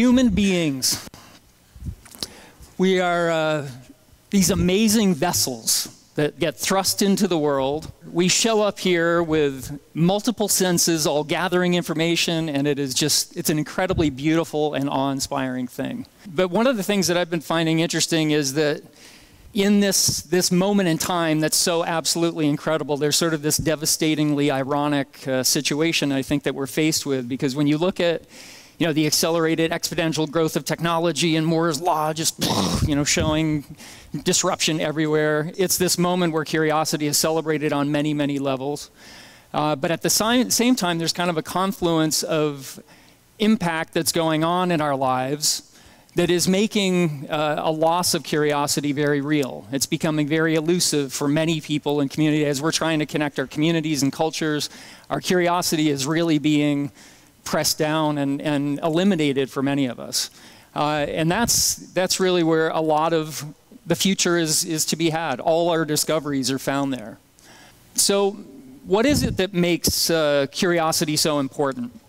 Human beings. We are these amazing vessels that get thrust into the world. We show up here with multiple senses all gathering information, and it's an incredibly beautiful and awe-inspiring thing. But one of the things that I've been finding interesting is that in this moment in time that's so absolutely incredible, there's sort of this devastatingly ironic situation I think that we're faced with, because when you look at the accelerated exponential growth of technology and Moore's law just showing disruption everywhere, it's this moment where curiosity is celebrated on many, many levels. But at the same time, there's kind of a confluence of impact that's going on in our lives that is making a loss of curiosity very real. It's becoming very elusive for many people in community. As we're trying to connect our communities and cultures, our curiosity is really being pressed down and eliminated for many of us. And that's really where a lot of the future is to be had. All our discoveries are found there. So what is it that makes curiosity so important?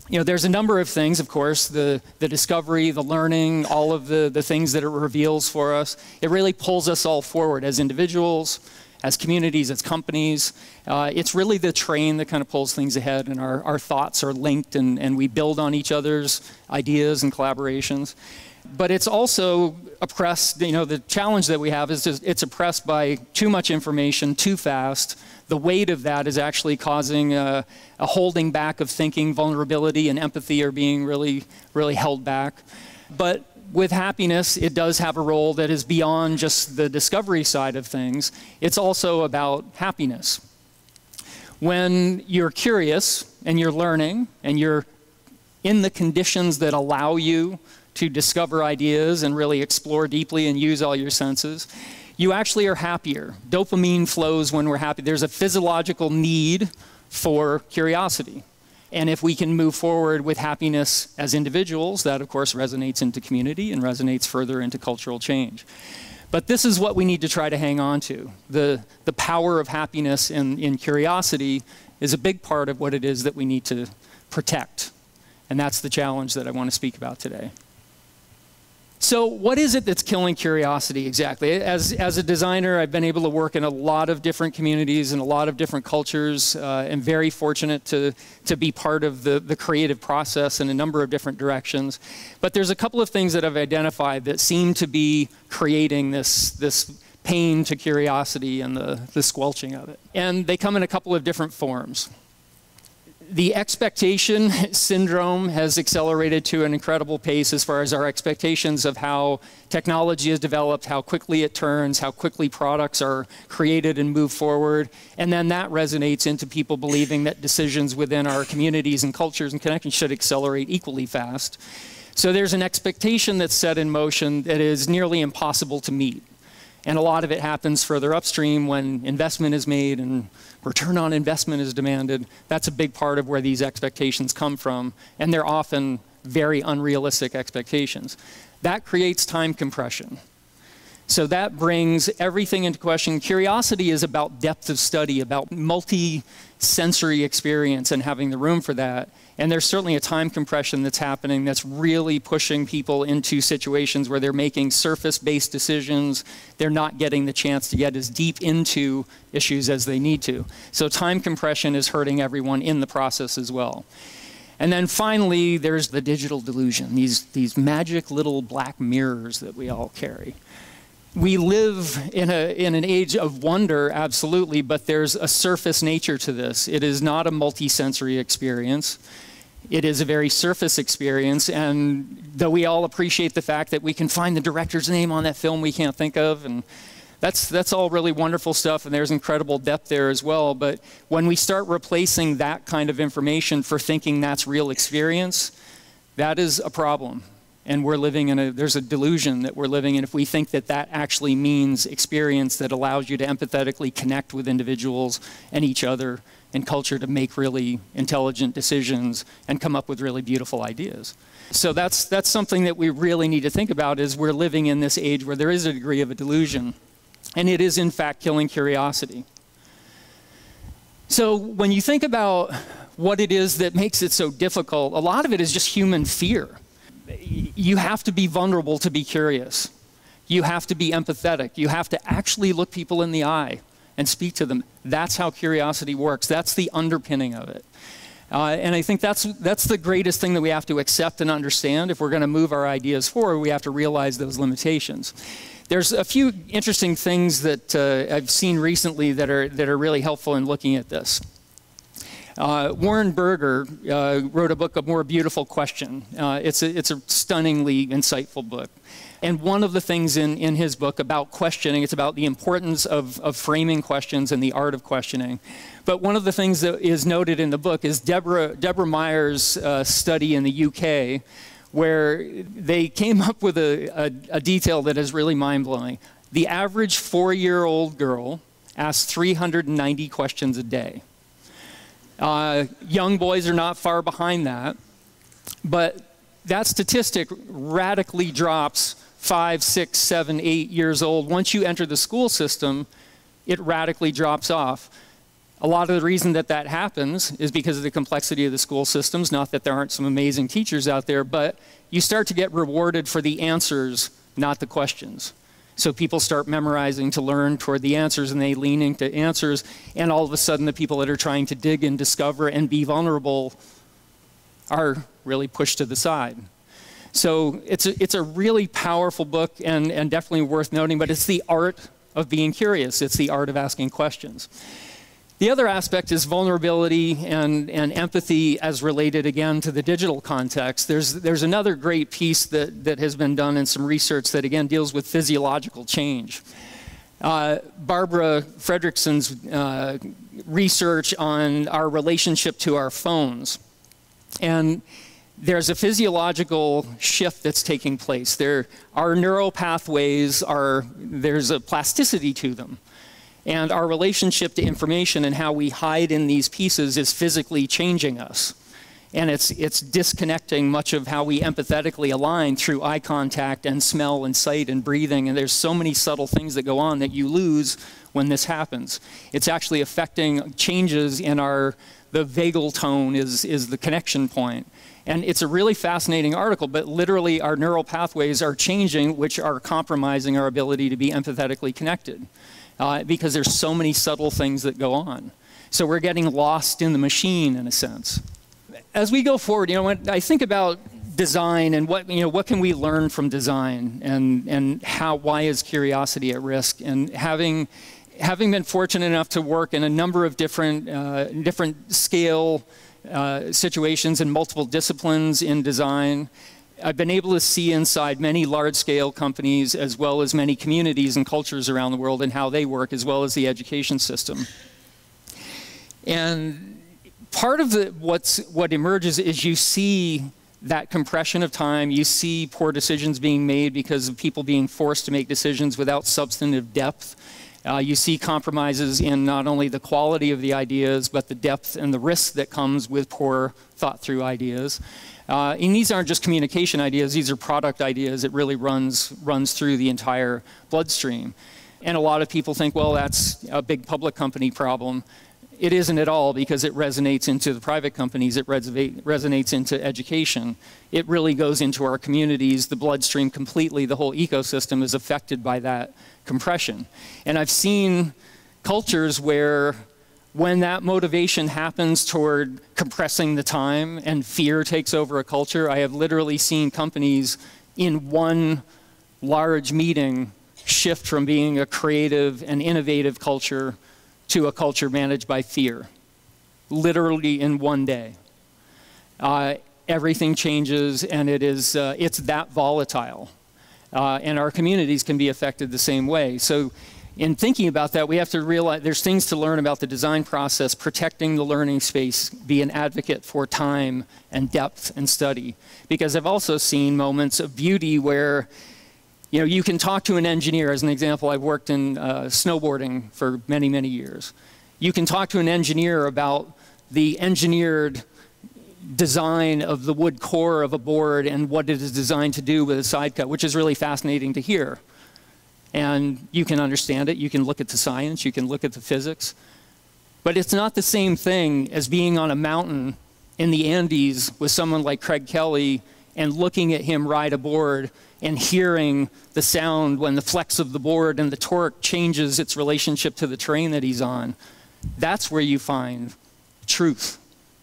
There's a number of things, of course, the discovery, the learning, all of the things that it reveals for us. It really pulls us all forward as individuals, as communities, as companies. It's really the train that kind of pulls things ahead, and our thoughts are linked, and we build on each other's ideas and collaborations. But it's also oppressed. The challenge that we have is it's oppressed by too much information, too fast. The weight of that is actually causing a holding back of thinking. Vulnerability and empathy are being really, really held back. But with happiness, it does have a role that is beyond just the discovery side of things. It's also about happiness. When you're curious and you're learning and you're in the conditions that allow you to discover ideas and really explore deeply and use all your senses, you actually are happier. Dopamine flows when we're happy. There's a physiological need for curiosity. And if we can move forward with happiness as individuals, that of course resonates into community and resonates further into cultural change. But this is what we need to try to hang on to. The power of happiness in curiosity is a big part of what it is that we need to protect. And that's the challenge that I want to speak about today. So what is it that's killing curiosity exactly? As a designer, I've been able to work in a lot of different communities and a lot of different cultures. I'm very fortunate to be part of the creative process in a number of different directions. But there's a couple of things that I've identified that seem to be creating this pain to curiosity and the squelching of it. And they come in a couple of different forms. The expectation syndrome has accelerated to an incredible pace as far as our expectations of how technology is developed, how quickly it turns, how quickly products are created and move forward. And then that resonates into people believing that decisions within our communities and cultures and connections should accelerate equally fast. So there's an expectation that's set in motion that is nearly impossible to meet. And a lot of it happens further upstream when investment is made and return on investment is demanded. That's a big part of where these expectations come from, and they're often very unrealistic expectations. That creates time compression. So that brings everything into question. Curiosity is about depth of study, about multi-sensory experience and having the room for that. And there's certainly a time compression that's happening that's really pushing people into situations where they're making surface-based decisions. They're not getting the chance to get as deep into issues as they need to. So time compression is hurting everyone in the process as well. And then finally, there's the digital delusion, these magic little black mirrors that we all carry. We live in an age of wonder, absolutely, but there's a surface nature to this. It is not a multi-sensory experience. It is a very surface experience, and though we all appreciate the fact that we can find the director's name on that film we can't think of, and that's all really wonderful stuff, and there's incredible depth there as well, but when we start replacing that kind of information for thinking that's real experience, that is a problem. And we're living in there's a delusion that we're living in if we think that that actually means experience that allows you to empathetically connect with individuals and each other and culture to make really intelligent decisions and come up with really beautiful ideas. So that's something that we really need to think about, is we're living in this age where there is a degree of a delusion, and it is in fact killing curiosity. So when you think about what it is that makes it so difficult, a lot of it is just human fear. you have to be vulnerable to be curious. You have to be empathetic. You have to actually look people in the eye and speak to them. That's how curiosity works. That's the underpinning of it. And I think that's the greatest thing that we have to accept and understand. If we're going to move our ideas forward, we have to realize those limitations. There's a few interesting things that I've seen recently that are really helpful in looking at this. Warren Berger wrote a book, A More Beautiful Question. It's a stunningly insightful book. And one of the things in his book about questioning, it's about the importance of framing questions and the art of questioning. But one of the things that is noted in the book is Deborah Meyer's study in the UK, where they came up with a detail that is really mind-blowing. The average 4-year-old girl asks 390 questions a day. Young boys are not far behind that, but that statistic radically drops 5, 6, 7, 8 years old. Once you enter the school system, it radically drops off. A lot of the reason that happens is because of the complexity of the school systems, not that there aren't some amazing teachers out there, but you start to get rewarded for the answers, not the questions. So people start memorizing to learn toward the answers, and they lean into answers, and all of a sudden the people that are trying to dig and discover and be vulnerable are really pushed to the side. So it's a really powerful book and definitely worth noting, but it's the art of being curious. It's the art of asking questions. The other aspect is vulnerability and empathy as related, again, to the digital context. There's another great piece that has been done in some research that, again, deals with physiological change. Barbara Fredrickson's research on our relationship to our phones. And there's a physiological shift that's taking place. Our neural pathways there's a plasticity to them. And our relationship to information and how we hide in these pieces is physically changing us. And it's disconnecting much of how we empathetically align through eye contact and smell and sight and breathing. And there's so many subtle things that go on that you lose when this happens. It's actually affecting changes in the vagal tone is the connection point. And it's a really fascinating article, but literally our neural pathways are changing, which are compromising our ability to be empathetically connected. Because there's so many subtle things that go on. So we're getting lost in the machine, in a sense. As we go forward, when I think about design and what can we learn from design, and why is curiosity at risk? And having been fortunate enough to work in a number of different scale situations in multiple disciplines in design, I've been able to see inside many large-scale companies as well as many communities and cultures around the world and how they work, as well as the education system. And part of what emerges is you see that compression of time. You see poor decisions being made because of people being forced to make decisions without substantive depth. You see compromises in not only the quality of the ideas, but the depth and the risk that comes with poor thought-through ideas. And these aren't just communication ideas, these are product ideas. It really runs through the entire bloodstream. And a lot of people think, well, that's a big public company problem. It isn't at all, because it resonates into the private companies, it resonates into education. It really goes into our communities, the bloodstream completely, the whole ecosystem is affected by that compression. And I've seen cultures where when that motivation happens toward compressing the time and fear takes over a culture, I have literally seen companies in one large meeting shift from being a creative and innovative culture to a culture managed by fear, literally in one day. Everything changes, and it's that volatile. And our communities can be affected the same way. So in thinking about that, we have to realize there's things to learn about the design process, protecting the learning space, be an advocate for time and depth and study. Because I've also seen moments of beauty where you can talk to an engineer. As an example, I've worked in snowboarding for many, many years. You can talk to an engineer about the engineered design of the wood core of a board and what it is designed to do with a side cut, which is really fascinating to hear. And you can understand it, you can look at the science, you can look at the physics. But it's not the same thing as being on a mountain in the Andes with someone like Craig Kelly and looking at him ride a board and hearing the sound when the flex of the board and the torque changes its relationship to the terrain that he's on. That's where you find truth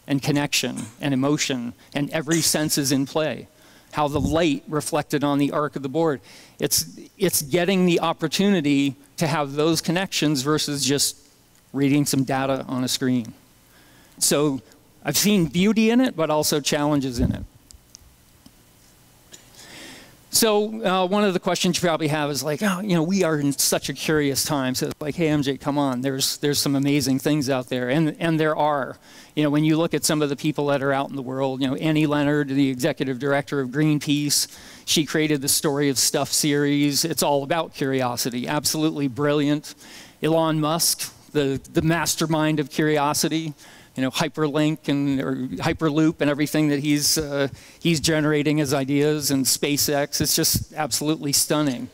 and connection and emotion, and every sense is in play. How the light reflected on the arc of the board. It's getting the opportunity to have those connections versus just reading some data on a screen. So I've seen beauty in it, but also challenges in it. So one of the questions you probably have is like, oh, you know, we are in such a curious time. So it's like, hey, MJ, come on. There's some amazing things out there. And there are. You know, when you look at some of the people that are out in the world, you know, Annie Leonard, the executive director of Greenpeace, she created the Story of Stuff series. It's all about curiosity. Absolutely brilliant. Elon Musk, the mastermind of curiosity. You know, Hyperlink or Hyperloop and everything that he's generating as ideas, and SpaceX. It's just absolutely stunning.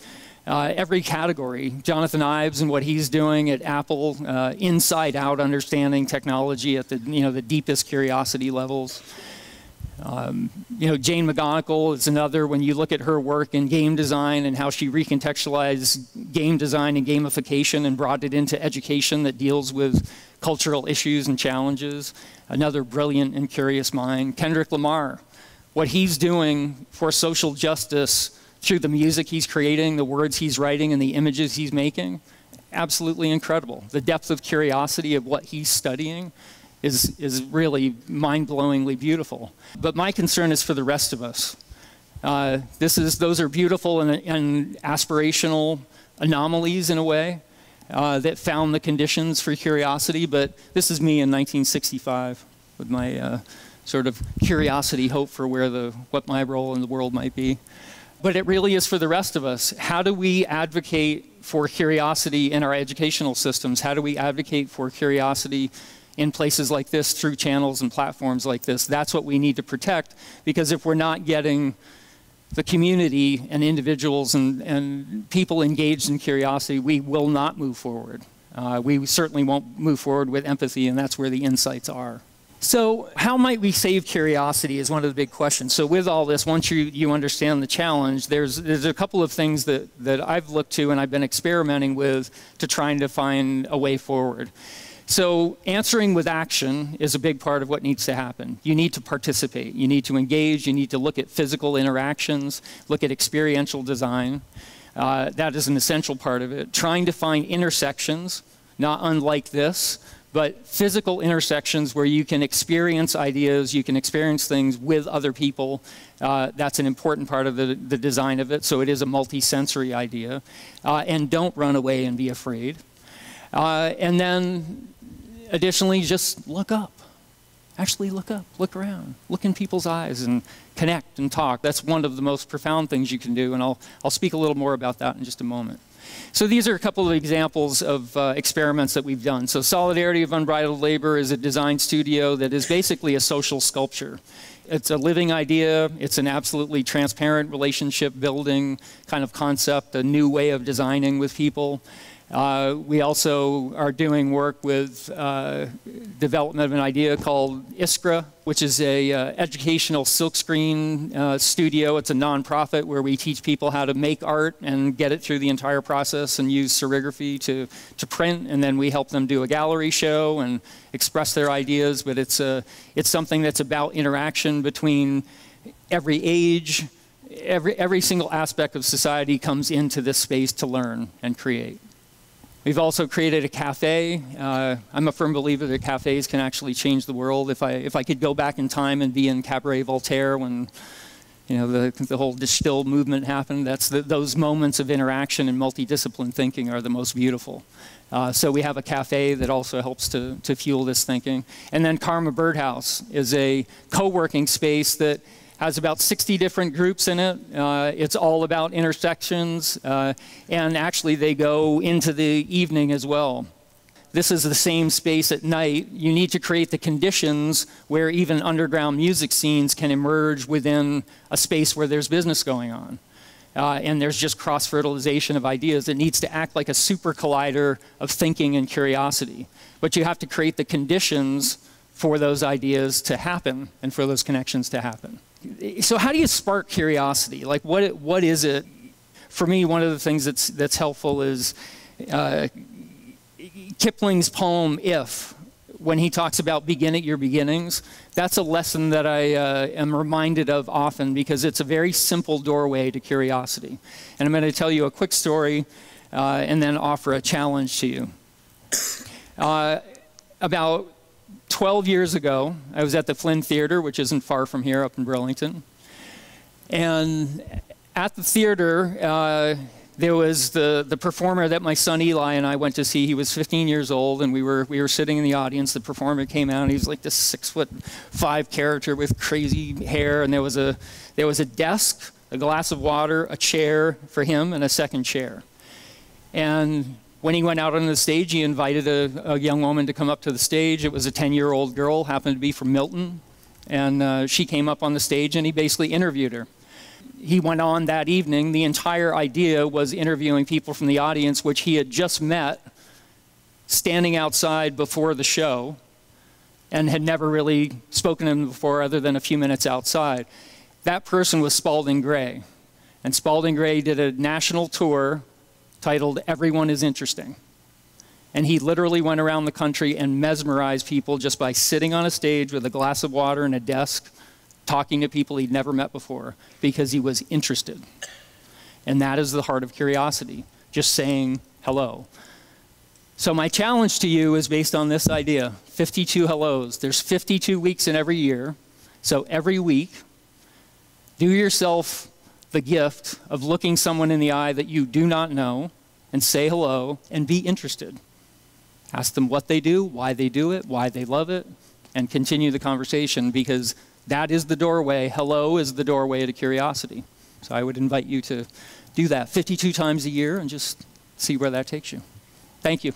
Every category. Jonathan Ives and what he's doing at Apple, inside out understanding technology at the deepest curiosity levels. You know, Jane McGonigal is another. When you look at her work in game design and how she recontextualized game design and gamification and brought it into education that deals with cultural issues and challenges, another brilliant and curious mind. Kendrick Lamar, what he's doing for social justice through the music he's creating, the words he's writing, and the images he's making, absolutely incredible. The depth of curiosity of what he's studying is really mind-blowingly beautiful. But my concern is for the rest of us. Those are beautiful and aspirational anomalies in a way that found the conditions for curiosity, but this is me in 1965 with my sort of curiosity hope for what my role in the world might be. But it really is for the rest of us. How do we advocate for curiosity in our educational systems? How do we advocate for curiosity in places like this through channels and platforms like this? That's what we need to protect, because if we're not getting the community and individuals and people engaged in curiosity, we will not move forward. We certainly won't move forward with empathy, and that's where the insights are. So how might we save curiosity is one of the big questions. So with all this, once you understand the challenge, there's a couple of things that I've looked to and I've been experimenting with to trying to find a way forward. So answering with action is a big part of what needs to happen. You need to participate. You need to engage. You need to look at physical interactions, look at experiential design. That is an essential part of it. Trying to find intersections, not unlike this, but physical intersections where you can experience ideas, you can experience things with other people. That's an important part of the design of it. So it is a multi-sensory idea. And don't run away and be afraid. And then additionally, just look up. Actually look up, look around, look in people's eyes and connect and talk. That's one of the most profound things you can do, and I'll speak a little more about that in just a moment. So these are a couple of examples of experiments that we've done. So Solidarity of Unbridled Labor is a design studio that is basically a social sculpture. It's a living idea. It's an absolutely transparent relationship building kind of concept, a new way of designing with people. We also are doing work with development of an idea called Iskra, which is a educational silkscreen studio. It's a nonprofit where we teach people how to make art and get it through the entire process and use serigraphy to print, and then we help them do a gallery show and express their ideas. But it's something that's about interaction between every age. Every single aspect of society comes into this space to learn and create. We've also created a cafe. I'm a firm believer that cafes can actually change the world. If I could go back in time and be in Cabaret Voltaire when the whole distill movement happened, those moments of interaction and multidiscipline thinking are the most beautiful. So we have a cafe that also helps to fuel this thinking. And then Karma Birdhouse is a co-working space that has about 60 different groups in it. It's all about intersections, and actually they go into the evening as well. This is the same space at night. You need to create the conditions where even underground music scenes can emerge within a space where there's business going on. And there's just cross-fertilization of ideas. It needs to act like a super collider of thinking and curiosity. But you have to create the conditions for those ideas to happen and for those connections to happen. So how do you spark curiosity? Like, what is it? For me, one of the things that's helpful is Kipling's poem, If, when he talks about begin at your beginnings. That's a lesson that I am reminded of often because it's a very simple doorway to curiosity. And I'm going to tell you a quick story and then offer a challenge to you. About 12 years ago, I was at the Flynn Theater, which isn't far from here up in Burlington. And at the theater, there was the performer that my son Eli and I went to see. He was 15 years old, and we were sitting in the audience. The performer came out, and he was like this 6'5" character with crazy hair. And there was a desk, a glass of water, a chair for him, and a second chair. And when he went out on the stage, he invited a young woman to come up to the stage. It was a 10-year-old girl, happened to be from Milton, and she came up on the stage, and he basically interviewed her. He went on that evening. The entire idea was interviewing people from the audience, which he had just met standing outside before the show and had never really spoken to him before other than a few minutes outside. That person was Spalding Gray. And Spalding Gray did a national tour titled Everyone is Interesting. And he literally went around the country and mesmerized people just by sitting on a stage with a glass of water and a desk, talking to people he'd never met before because he was interested. And that is the heart of curiosity, just saying hello. So my challenge to you is based on this idea, 52 hellos. There's 52 weeks in every year. So every week, do yourself the gift of looking someone in the eye that you do not know and say hello and be interested. Ask them what they do, why they do it, why they love it, and continue the conversation because that is the doorway. Hello is the doorway to curiosity. So I would invite you to do that 52 times a year and just see where that takes you. Thank you.